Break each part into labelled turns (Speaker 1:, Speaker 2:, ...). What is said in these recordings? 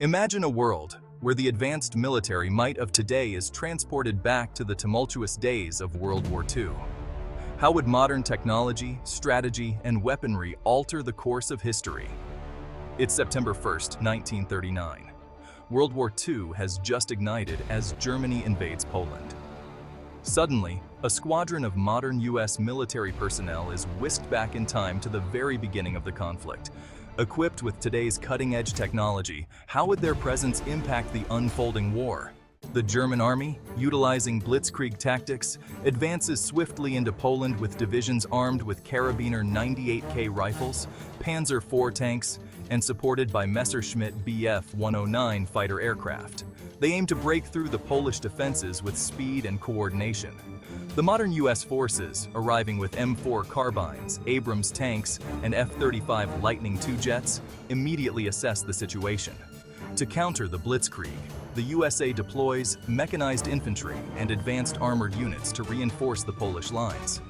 Speaker 1: Imagine a world where the advanced military might of today is transported back to the tumultuous days of World War II. How would modern technology, strategy, and weaponry alter the course of history? It's September 1st, 1939. World War II has just ignited as Germany invades Poland. Suddenly, a squadron of modern U.S. military personnel is whisked back in time to the very beginning of the conflict. Equipped with today's cutting-edge technology, how would their presence impact the unfolding war? The German army, utilizing blitzkrieg tactics, advances swiftly into Poland with divisions armed with Karabiner 98K rifles, Panzer IV tanks, and supported by Messerschmitt Bf 109 fighter aircraft. They aim to break through the Polish defenses with speed and coordination. The modern U.S. forces, arriving with M4 carbines, Abrams tanks, and F-35 Lightning II jets, immediately assess the situation. To counter the blitzkrieg, the USA deploys mechanized infantry and advanced armored units to reinforce the Polish lines.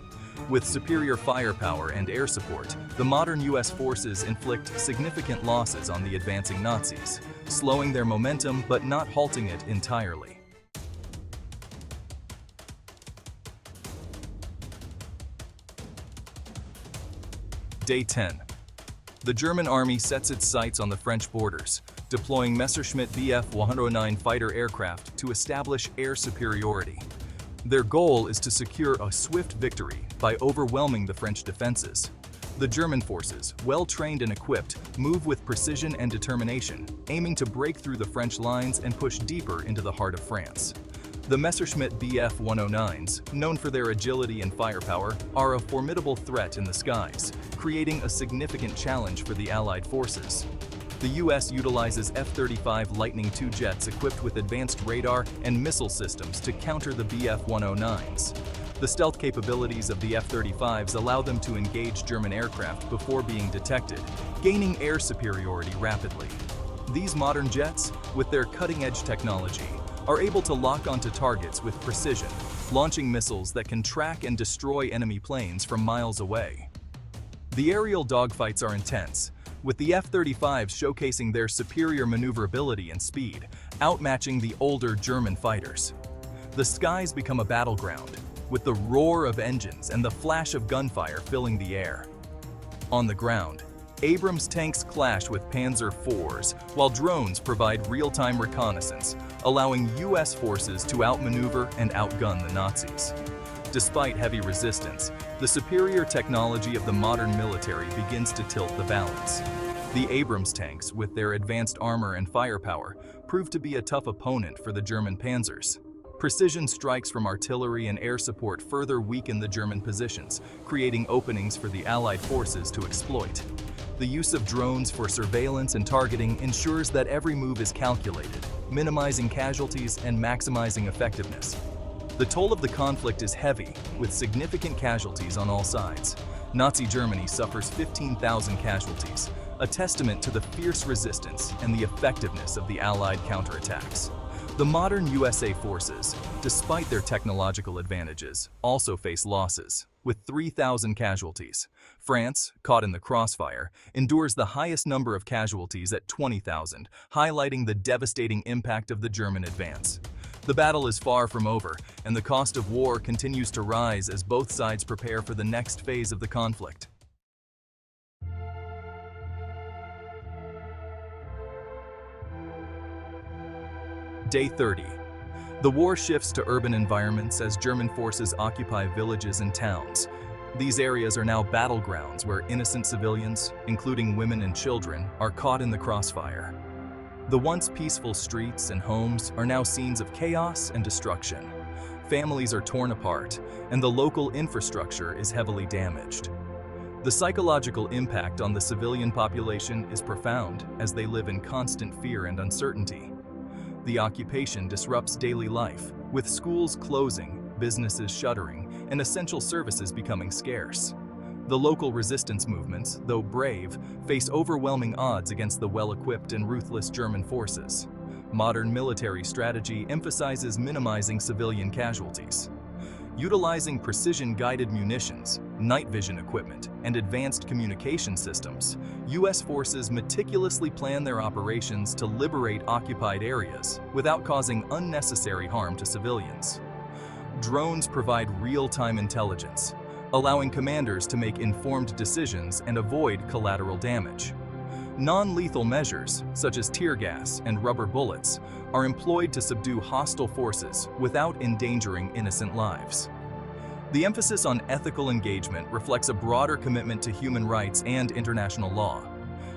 Speaker 1: With superior firepower and air support, the modern U.S. forces inflict significant losses on the advancing Nazis, slowing their momentum but not halting it entirely. Day 10. The German army sets its sights on the French borders, deploying Messerschmitt Bf 109 fighter aircraft to establish air superiority. Their goal is to secure a swift victory by overwhelming the French defenses. The German forces, well trained and equipped, move with precision and determination, aiming to break through the French lines and push deeper into the heart of France. The Messerschmitt Bf 109s, known for their agility and firepower, are a formidable threat in the skies, creating a significant challenge for the Allied forces. The U.S. utilizes F-35 Lightning II jets equipped with advanced radar and missile systems to counter the Bf 109s. The stealth capabilities of the F-35s allow them to engage German aircraft before being detected, gaining air superiority rapidly. These modern jets, with their cutting-edge technology, are able to lock onto targets with precision, launching missiles that can track and destroy enemy planes from miles away. The aerial dogfights are intense, with the F-35s showcasing their superior maneuverability and speed, outmatching the older German fighters. The skies become a battleground, with the roar of engines and the flash of gunfire filling the air. On the ground, Abrams tanks clash with Panzer IVs, while drones provide real-time reconnaissance, allowing U.S. forces to outmaneuver and outgun the Nazis. Despite heavy resistance, the superior technology of the modern military begins to tilt the balance. The Abrams tanks, with their advanced armor and firepower, prove to be a tough opponent for the German panzers. Precision strikes from artillery and air support further weaken the German positions, creating openings for the Allied forces to exploit. The use of drones for surveillance and targeting ensures that every move is calculated, minimizing casualties and maximizing effectiveness. The toll of the conflict is heavy, with significant casualties on all sides. Nazi Germany suffers 15,000 casualties, a testament to the fierce resistance and the effectiveness of the Allied counterattacks. The modern USA forces, despite their technological advantages, also face losses, with 3,000 casualties. France, caught in the crossfire, endures the highest number of casualties at 20,000, highlighting the devastating impact of the German advance. The battle is far from over, and the cost of war continues to rise as both sides prepare for the next phase of the conflict. Day 30. The war shifts to urban environments as German forces occupy villages and towns. These areas are now battlegrounds where innocent civilians, including women and children, are caught in the crossfire. The once peaceful streets and homes are now scenes of chaos and destruction. Families are torn apart, and the local infrastructure is heavily damaged. The psychological impact on the civilian population is profound as they live in constant fear and uncertainty. The occupation disrupts daily life, with schools closing, businesses shuttering, and essential services becoming scarce. The local resistance movements, though brave, face overwhelming odds against the well-equipped and ruthless German forces. Modern military strategy emphasizes minimizing civilian casualties. Utilizing precision-guided munitions, night vision equipment, and advanced communication systems, U.S. forces meticulously plan their operations to liberate occupied areas without causing unnecessary harm to civilians. Drones provide real-time intelligence, allowing commanders to make informed decisions and avoid collateral damage. Non-lethal measures, such as tear gas and rubber bullets, are employed to subdue hostile forces without endangering innocent lives. The emphasis on ethical engagement reflects a broader commitment to human rights and international law.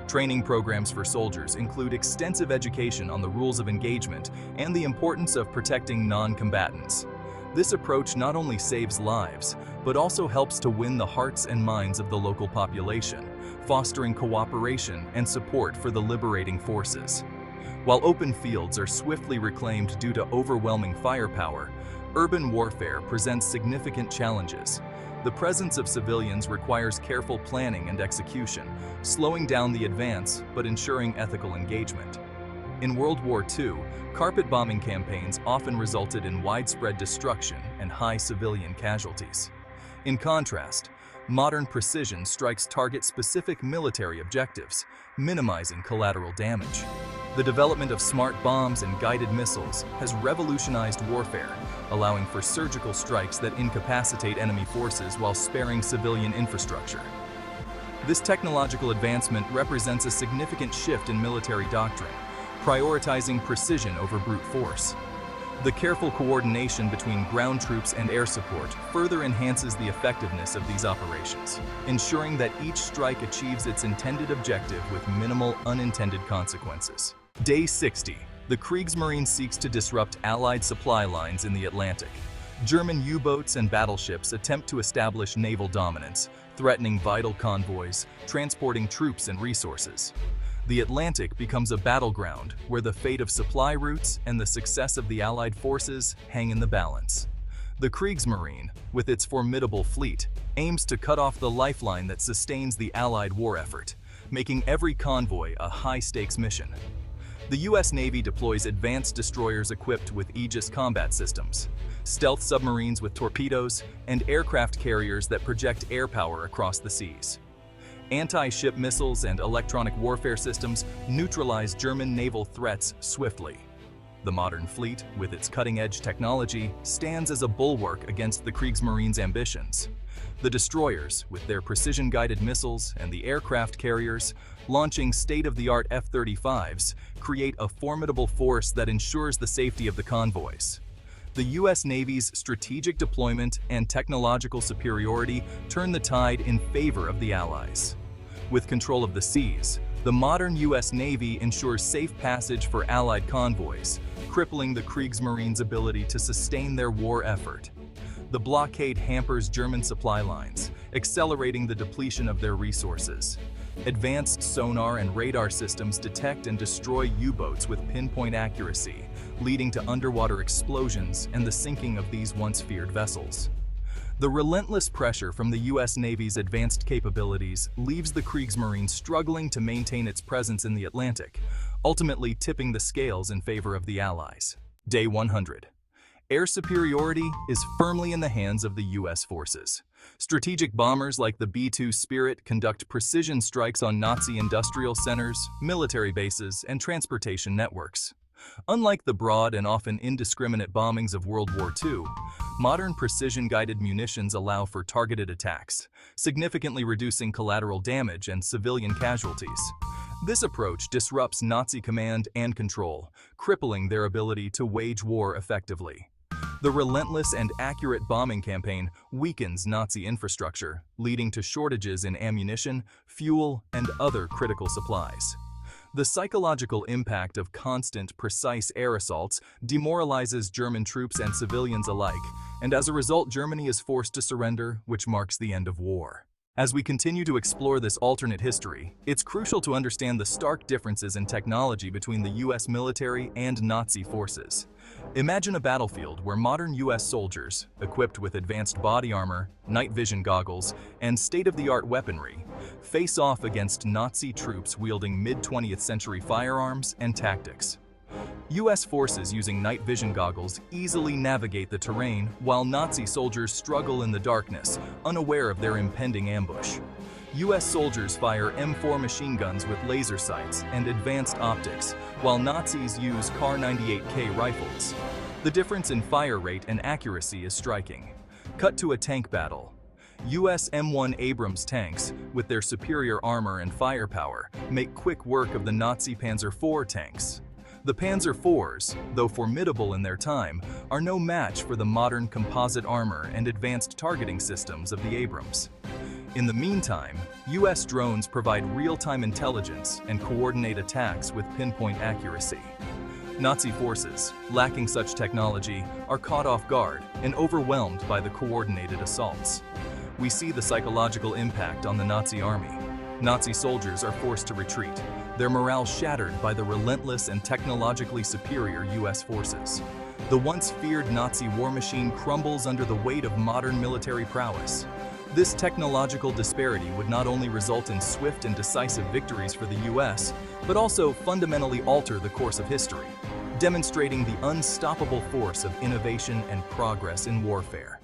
Speaker 1: Training programs for soldiers include extensive education on the rules of engagement and the importance of protecting non-combatants. This approach not only saves lives, but also helps to win the hearts and minds of the local population, fostering cooperation and support for the liberating forces. While open fields are swiftly reclaimed due to overwhelming firepower, urban warfare presents significant challenges. The presence of civilians requires careful planning and execution, slowing down the advance but ensuring ethical engagement. In World War II, carpet bombing campaigns often resulted in widespread destruction and high civilian casualties. In contrast, modern precision strikes target specific military objectives, minimizing collateral damage. The development of smart bombs and guided missiles has revolutionized warfare, allowing for surgical strikes that incapacitate enemy forces while sparing civilian infrastructure. This technological advancement represents a significant shift in military doctrine, prioritizing precision over brute force. The careful coordination between ground troops and air support further enhances the effectiveness of these operations, ensuring that each strike achieves its intended objective with minimal unintended consequences. Day 60. The Kriegsmarine seeks to disrupt Allied supply lines in the Atlantic. German U-boats and battleships attempt to establish naval dominance, threatening vital convoys, transporting troops and resources. The Atlantic becomes a battleground where the fate of supply routes and the success of the Allied forces hang in the balance. The Kriegsmarine, with its formidable fleet, aims to cut off the lifeline that sustains the Allied war effort, making every convoy a high-stakes mission. The U.S. Navy deploys advanced destroyers equipped with Aegis combat systems, stealth submarines with torpedoes, and aircraft carriers that project air power across the seas. Anti-ship missiles and electronic warfare systems neutralize German naval threats swiftly. The modern fleet, with its cutting-edge technology, stands as a bulwark against the Kriegsmarine's ambitions. The destroyers, with their precision-guided missiles, and the aircraft carriers, launching state-of-the-art F-35s, create a formidable force that ensures the safety of the convoys. The U.S. Navy's strategic deployment and technological superiority turn the tide in favor of the Allies. With control of the seas, the modern U.S. Navy ensures safe passage for Allied convoys, crippling the Kriegsmarine's ability to sustain their war effort. The blockade hampers German supply lines, accelerating the depletion of their resources. Advanced sonar and radar systems detect and destroy U-boats with pinpoint accuracy, leading to underwater explosions and the sinking of these once feared vessels. The relentless pressure from the U.S. Navy's advanced capabilities leaves the Kriegsmarine struggling to maintain its presence in the Atlantic, ultimately tipping the scales in favor of the Allies. Day 100. Air superiority is firmly in the hands of the U.S. forces. Strategic bombers like the B-2 Spirit conduct precision strikes on Nazi industrial centers, military bases, and transportation networks. Unlike the broad and often indiscriminate bombings of World War II, modern precision-guided munitions allow for targeted attacks, significantly reducing collateral damage and civilian casualties. This approach disrupts Nazi command and control, crippling their ability to wage war effectively. The relentless and accurate bombing campaign weakens Nazi infrastructure, leading to shortages in ammunition, fuel, and other critical supplies. The psychological impact of constant, precise air assaults demoralizes German troops and civilians alike, and as a result, Germany is forced to surrender, which marks the end of war. As we continue to explore this alternate history, it's crucial to understand the stark differences in technology between the U.S. military and Nazi forces. Imagine a battlefield where modern U.S. soldiers, equipped with advanced body armor, night vision goggles, and state-of-the-art weaponry, face off against Nazi troops wielding mid-20th century firearms and tactics. US forces using night vision goggles easily navigate the terrain while Nazi soldiers struggle in the darkness, unaware of their impending ambush. US soldiers fire M4 machine guns with laser sights and advanced optics, while Nazis use Kar-98K rifles. The difference in fire rate and accuracy is striking. Cut to a tank battle. US M1 Abrams tanks, with their superior armor and firepower, make quick work of the Nazi Panzer IV tanks. The Panzer IVs, though formidable in their time, are no match for the modern composite armor and advanced targeting systems of the Abrams. In the meantime, US drones provide real-time intelligence and coordinate attacks with pinpoint accuracy. Nazi forces, lacking such technology, are caught off guard and overwhelmed by the coordinated assaults. We see the psychological impact on the Nazi army. Nazi soldiers are forced to retreat, their morale shattered by the relentless and technologically superior US forces. The once feared Nazi war machine crumbles under the weight of modern military prowess. This technological disparity would not only result in swift and decisive victories for the US, but also fundamentally alter the course of history, demonstrating the unstoppable force of innovation and progress in warfare.